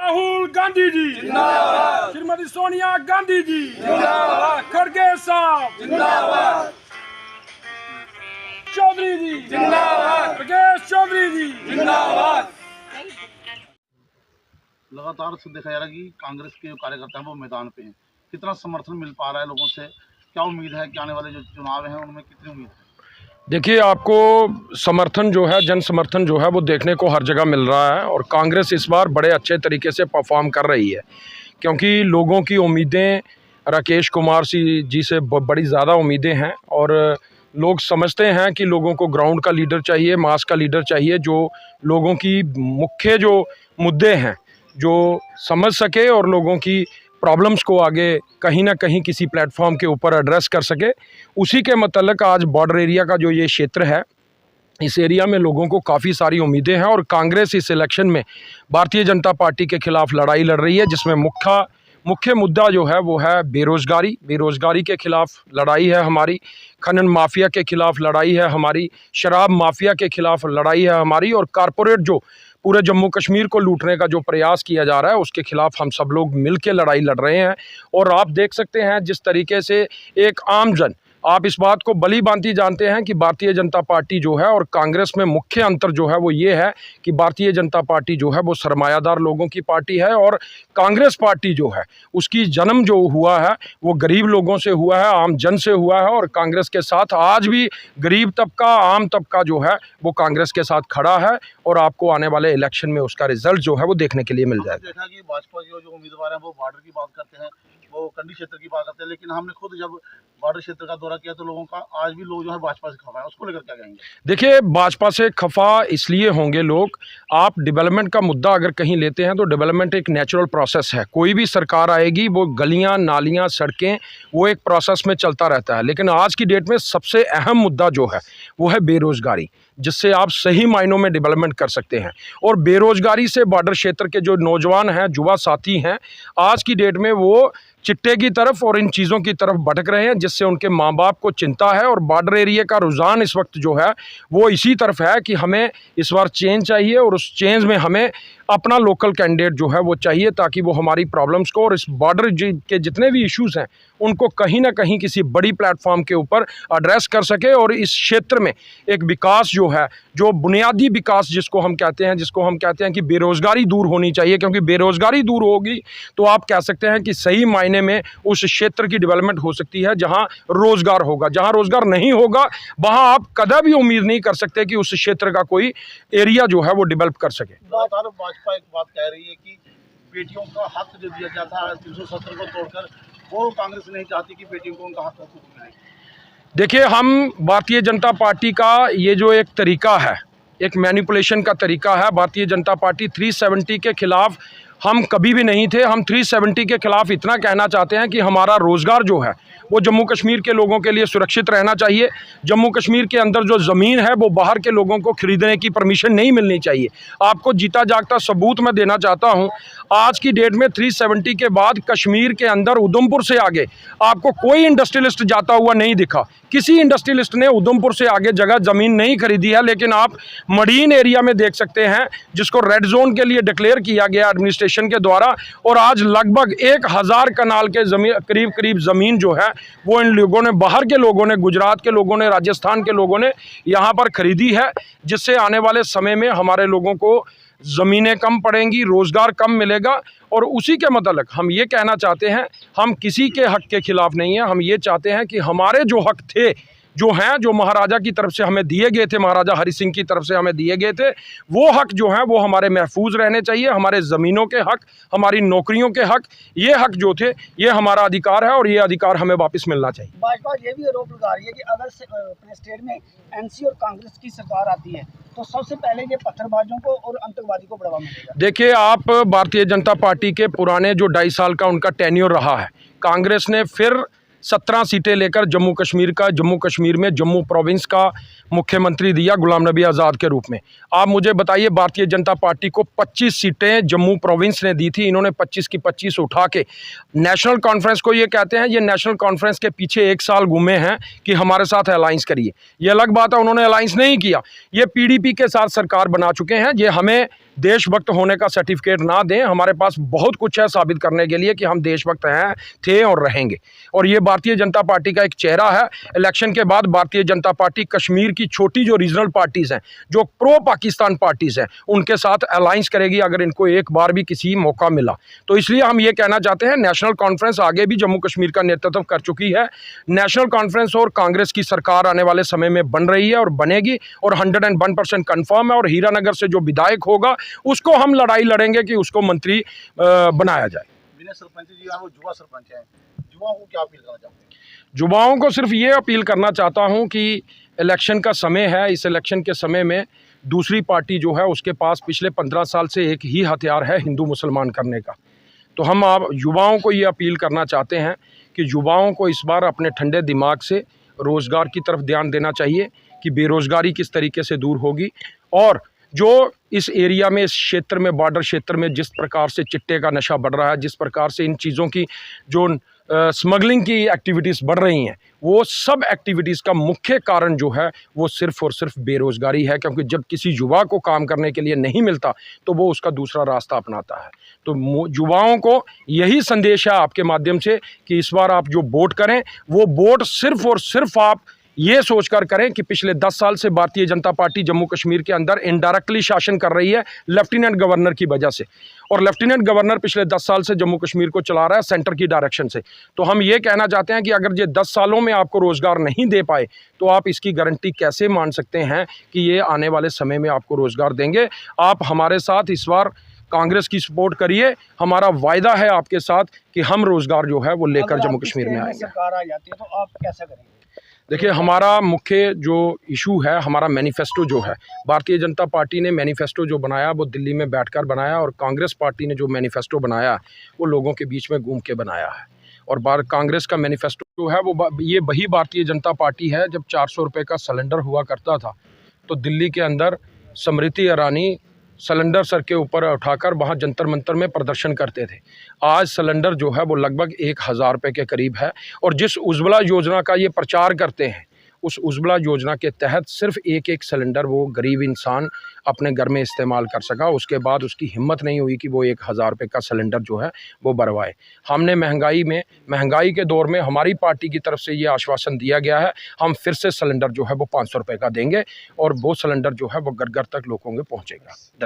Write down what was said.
राहुल गांधी जी जिंदाबाद, श्रीमती सोनिया गांधी जी जिंदाबाद, खड़गे साहब जिंदाबाद, चौधरी जी जिंदाबाद, योगेश चौधरी जी जिंदाबाद। लगातार से देखा जा रहा है कि कांग्रेस के जो कार्यकर्ता हैं वो मैदान पे हैं। कितना समर्थन मिल पा रहा है लोगों से? क्या उम्मीद है कि आने वाले जो चुनाव हैं उनमें कितनी उम्मीद है? देखिए, आपको समर्थन जो है, जन समर्थन जो है वो देखने को हर जगह मिल रहा है और कांग्रेस इस बार बड़े अच्छे तरीके से परफॉर्म कर रही है, क्योंकि लोगों की उम्मीदें राकेश कुमार जी से बड़ी ज़्यादा उम्मीदें हैं और लोग समझते हैं कि लोगों को ग्राउंड का लीडर चाहिए, मास का लीडर चाहिए, जो लोगों की मुख्य जो मुद्दे हैं जो समझ सके और लोगों की प्रॉब्लम्स को आगे कहीं ना कहीं किसी प्लेटफॉर्म के ऊपर एड्रेस कर सके। उसी के मतलब आज बॉर्डर एरिया का जो ये क्षेत्र है, इस एरिया में लोगों को काफ़ी सारी उम्मीदें हैं और कांग्रेस इस इलेक्शन में भारतीय जनता पार्टी के खिलाफ लड़ाई लड़ रही है, जिसमें मुख्य मुद्दा जो है वो है बेरोज़गारी के खिलाफ लड़ाई है हमारी, खनन माफिया के खिलाफ लड़ाई है हमारी, शराब माफिया के खिलाफ लड़ाई है हमारी और कारपोरेट जो पूरे जम्मू कश्मीर को लूटने का जो प्रयास किया जा रहा है उसके खिलाफ हम सब लोग मिल के लड़ाई लड़ रहे हैं। और आप देख सकते हैं जिस तरीके से एक आम जन, आप इस बात को भली भांति जानते हैं कि भारतीय जनता पार्टी जो है और कांग्रेस में मुख्य अंतर जो है वो ये है कि भारतीय जनता पार्टी जो है वो सरमायादार लोगों की पार्टी है और कांग्रेस पार्टी जो है उसकी जन्म जो हुआ है वो गरीब लोगों से हुआ है, आम जन से हुआ है और कांग्रेस के साथ आज भी गरीब तबका, आम तबका जो है वो कांग्रेस के साथ खड़ा है और आपको आने वाले इलेक्शन में उसका रिजल्ट जो है वो देखने के लिए मिल जाएगा। देखा कि भाजपा के जो उम्मीदवार हैं वो बॉर्डर की बात करते हैं, वो कंडी क्षेत्र की बात करते हैं, लेकिन हमने खुद जब बॉर्डर क्षेत्र का दौरा किया तो लोगों का आज भी लोग जो है भाजपा से खफा है, उसको लेकर क्या कहेंगे? देखिए, भाजपा से खफा इसलिए होंगे लोग, आप डेवलपमेंट का मुद्दा अगर कहीं लेते हैं तो डेवलपमेंट एक नेचुरल प्रोसेस है। कोई भी सरकार आएगी वो गलियां, नालियां, सड़कें, वो एक प्रोसेस में चलता रहता है, लेकिन आज की डेट में सबसे अहम मुद्दा जो है वो है बेरोजगारी, जिससे आप सही मायनों में डेवलपमेंट कर सकते हैं। और बेरोजगारी से बॉर्डर क्षेत्र के जो नौजवान हैं, युवा साथी हैं, आज की डेट में वो चिट्टे की तरफ और इन चीज़ों की तरफ भटक रहे हैं, जिससे उनके माँ बाप को चिंता है। और बॉर्डर एरिया का रुझान इस वक्त जो है वो इसी तरफ है कि हमें इस बार चेंज चाहिए और उस चेंज में हमें अपना लोकल कैंडिडेट जो है वो चाहिए, ताकि वो हमारी प्रॉब्लम्स को और इस बॉर्डर के जितने भी इश्यूज़ हैं उनको कहीं ना कहीं किसी बड़ी प्लेटफॉर्म के ऊपर एड्रेस कर सके और इस क्षेत्र में एक विकास जो है, जो बुनियादी विकास जिसको हम कहते हैं कि बेरोज़गारी दूर होनी चाहिए, क्योंकि बेरोज़गारी दूर होगी तो आप कह सकते हैं कि सही मायने में उस क्षेत्र की डेवलपमेंट हो सकती है। जहां रोज़गार होगा, जहां रोज़गार नहीं होगा वहां आप कदा भी उम्मीद नहीं कर सकते कि उस क्षेत्र का कोई एरिया जो है वो डेवलप कर सके। भाजपा एक बात कह रही है कि बेटियों का हक जो दिया जाता है 370 को तोड़कर, वो कांग्रेस नहीं चाहती कि बेटियों को उनका हक मिले। देखिए, हम भारतीय जनता पार्टी का ये जो एक तरीका है, एक मैनिपुलेशन का तरीका है, भारतीय जनता पार्टी 370 के खिलाफ हम कभी भी नहीं थे। हम 370 के खिलाफ इतना कहना चाहते हैं कि हमारा रोज़गार जो है वो जम्मू कश्मीर के लोगों के लिए सुरक्षित रहना चाहिए। जम्मू कश्मीर के अंदर जो ज़मीन है वो बाहर के लोगों को खरीदने की परमिशन नहीं मिलनी चाहिए। आपको जीता जागता सबूत मैं देना चाहता हूं, आज की डेट में 370 के बाद कश्मीर के अंदर उधमपुर से आगे आपको कोई इंडस्ट्रियलिस्ट जाता हुआ नहीं दिखा। किसी इंडस्ट्रियलिस्ट ने उधमपुर से आगे जगह ज़मीन नहीं खरीदी है, लेकिन आप मरीन एरिया में देख सकते हैं जिसको रेड जोन के लिए डिक्लेयर किया गया एडमिनिस्ट्रेशन के द्वारा, और आज लगभग 1000 कनाल के करीब ज़मीन जो है वो इन लोगों ने, बाहर के लोगों ने, गुजरात के लोगों ने, राजस्थान के लोगों ने यहाँ पर खरीदी है, जिससे आने वाले समय में हमारे लोगों को ज़मीनें कम पड़ेंगी, रोज़गार कम मिलेगा। और उसी के मतलब हम ये कहना चाहते हैं, हम किसी के हक के खिलाफ नहीं हैं। हम ये चाहते हैं कि हमारे जो हक थे, जो हैं, जो महाराजा की तरफ से हमें दिए गए थे, महाराजा हरि सिंह की तरफ से हमें दिए गए थे, वो हक जो हैं वो हमारे महफूज रहने चाहिए। हमारे ज़मीनों के हक, हमारी नौकरियों के हक, ये हक जो थे ये हमारा अधिकार है और ये अधिकार हमें वापस मिलना चाहिए। भाजपा ये भी आरोप लगा रही है कि अगर अपने स्टेट में एनसी और कांग्रेस की सरकार आती है तो सबसे पहले ये पत्थरबाजों को और आतंकवादी को बढ़ावा मिलेगा। देखिए, आप भारतीय जनता पार्टी के पुराने जो 2.5 साल का उनका टेन्योर रहा है, कांग्रेस ने फिर 17 सीटें लेकर जम्मू कश्मीर में जम्मू प्रोविंस का मुख्यमंत्री दिया गुलाम नबी आज़ाद के रूप में। आप मुझे बताइए, भारतीय जनता पार्टी को 25 सीटें जम्मू प्रोविंस ने दी थी, इन्होंने 25 की 25 उठा के नेशनल कॉन्फ्रेंस को ये कहते हैं, ये नेशनल कॉन्फ्रेंस के पीछे 1 साल घूमे हैं कि हमारे साथ अलायंस करिए। ये अलग बात है, उन्होंने अलायंस नहीं किया, ये पीडीपी के साथ सरकार बना चुके हैं। ये हमें देशभक्त होने का सर्टिफिकेट ना दें, हमारे पास बहुत कुछ है साबित करने के लिए कि हम देशभक्त हैं, थे और रहेंगे। और ये भारतीय जनता पार्टी का एक चेहरा है। इलेक्शन के बाद भारतीय जनता पार्टी कश्मीर की छोटी जो रीजनल पार्टीज़ हैं, जो प्रो पाकिस्तान पार्टीज़ हैं, उनके साथ अलायंस करेगी अगर इनको एक बार भी किसी मौका मिला। तो इसलिए हम ये कहना चाहते हैं, नेशनल कॉन्फ्रेंस आगे भी जम्मू कश्मीर का नेतृत्व कर चुकी है। नेशनल कॉन्फ्रेंस और कांग्रेस की सरकार आने वाले समय में बन रही है और बनेगी, और 101% कन्फर्म है। और हीरानगर से जो विधायक होगा उसको हम लड़ाई लड़ेंगे कि उसको मंत्री बनाया जाए। विनय सरपंच जी वो युवा सरपंच हैं, युवाओं को क्या अपील करना चाहते हैं? युवाओं को सिर्फ ये अपील करना चाहता हूं कि इलेक्शन का समय है, इस इलेक्शन के समय में दूसरी पार्टी जो है उसके पास पिछले 15 साल से एक ही हथियार है, हिंदू मुसलमान करने का। तो हम आप युवाओं को ये अपील करना चाहते हैं कि युवाओं को इस बार अपने ठंडे दिमाग से रोज़गार की तरफ ध्यान देना चाहिए कि बेरोज़गारी किस तरीके से दूर होगी। और जो इस एरिया में, इस क्षेत्र में, बॉर्डर क्षेत्र में जिस प्रकार से चिट्टे का नशा बढ़ रहा है, जिस प्रकार से इन चीज़ों की जो स्मगलिंग की एक्टिविटीज़ बढ़ रही हैं, वो सब एक्टिविटीज़ का मुख्य कारण जो है वो सिर्फ़ और सिर्फ बेरोज़गारी है। क्योंकि जब किसी युवा को काम करने के लिए नहीं मिलता तो वो उसका दूसरा रास्ता अपनाता है। तो युवाओं को यही संदेश है आपके माध्यम से कि इस बार आप जो वोट करें, वो वोट सिर्फ़ और सिर्फ आप ये सोचकर करें कि पिछले 10 साल से भारतीय जनता पार्टी जम्मू कश्मीर के अंदर इनडायरेक्टली शासन कर रही है लेफ्टिनेंट गवर्नर की वजह से, और लेफ्टिनेंट गवर्नर पिछले 10 साल से जम्मू कश्मीर को चला रहा है सेंटर की डायरेक्शन से। तो हम ये कहना चाहते हैं कि अगर ये 10 सालों में आपको रोज़गार नहीं दे पाए तो आप इसकी गारंटी कैसे मान सकते हैं कि ये आने वाले समय में आपको रोज़गार देंगे। आप हमारे साथ इस बार कांग्रेस की सपोर्ट करिए, हमारा वायदा है आपके साथ कि हम रोज़गार जो है वो लेकर जम्मू कश्मीर में आएंगे। सरकार आ जाती है तो आप कैसा करेंगे? देखिए, हमारा मुख्य जो इशू है, हमारा मैनिफेस्टो जो है, भारतीय जनता पार्टी ने मैनिफेस्टो जो बनाया वो दिल्ली में बैठकर बनाया, और कांग्रेस पार्टी ने जो मैनिफेस्टो बनाया वो लोगों के बीच में घूम के बनाया है। और कांग्रेस का मैनिफेस्टो जो है वो ये वही भारतीय जनता पार्टी है जब 400 रुपये का सिलेंडर हुआ करता था तो दिल्ली के अंदर स्मृति ईरानी सिलेंडर सर के ऊपर उठाकर वहाँ जंतर मंतर में प्रदर्शन करते थे। आज सिलेंडर जो है वो लगभग 1000 रुपये के करीब है। और जिस उज्ज्वला योजना का ये प्रचार करते हैं, उस उज्ज्वला योजना के तहत सिर्फ एक सिलेंडर वो गरीब इंसान अपने घर में इस्तेमाल कर सका। उसके बाद उसकी हिम्मत नहीं हुई कि वो 1000 रुपये का सिलेंडर जो है वो भरवाए। हमने महंगाई के दौर में हमारी पार्टी की तरफ से ये आश्वासन दिया गया है, हम फिर से सिलेंडर जो है वो 500 रुपये का देंगे और वो सिलेंडर जो है वो घर घर तक लोगों के पहुँचेगा। धन्यवाद।